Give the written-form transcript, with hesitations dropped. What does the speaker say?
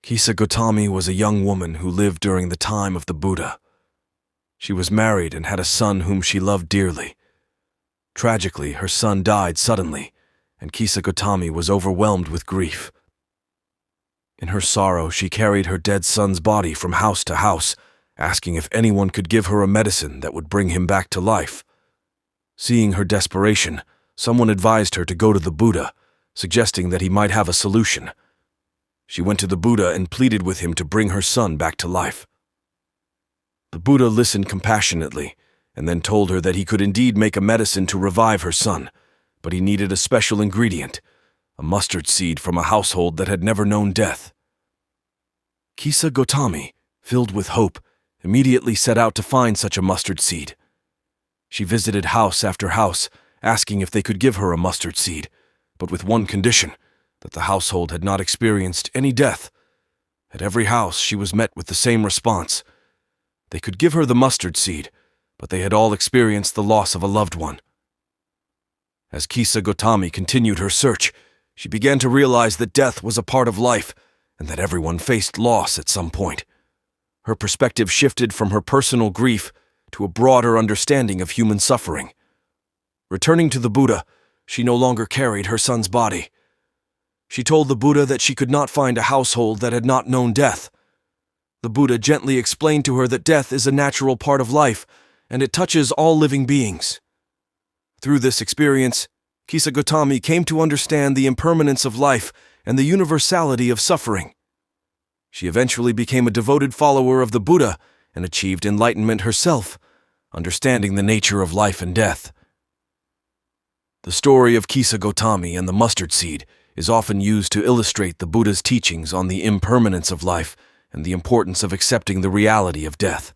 Kisa Gotami was a young woman who lived during the time of the Buddha. She was married and had a son whom she loved dearly. Tragically, her son died suddenly, and Kisa Gotami was overwhelmed with grief. In her sorrow, she carried her dead son's body from house to house, asking if anyone could give her a medicine that would bring him back to life. Seeing her desperation, someone advised her to go to the Buddha, suggesting that he might have a solution. She went to the Buddha and pleaded with him to bring her son back to life. The Buddha listened compassionately and then told her that he could indeed make a medicine to revive her son, but he needed a special ingredient, a mustard seed from a household that had never known death. Kisa Gotami, filled with hope, immediately set out to find such a mustard seed. She visited house after house, asking if they could give her a mustard seed, but with one condition, that the household had not experienced any death. At every house, she was met with the same response. They could give her the mustard seed, but they had all experienced the loss of a loved one. As Kisa Gotami continued her search, she began to realize that death was a part of life and that everyone faced loss at some point. Her perspective shifted from her personal grief to a broader understanding of human suffering. Returning to the Buddha, she no longer carried her son's body. She told the Buddha that she could not find a household that had not known death. The Buddha gently explained to her that death is a natural part of life, and it touches all living beings. Through this experience, Kisa Gotami came to understand the impermanence of life and the universality of suffering. She eventually became a devoted follower of the Buddha and achieved enlightenment herself, understanding the nature of life and death. The story of Kisa Gotami and the mustard seed is often used to illustrate the Buddha's teachings on the impermanence of life and the importance of accepting the reality of death.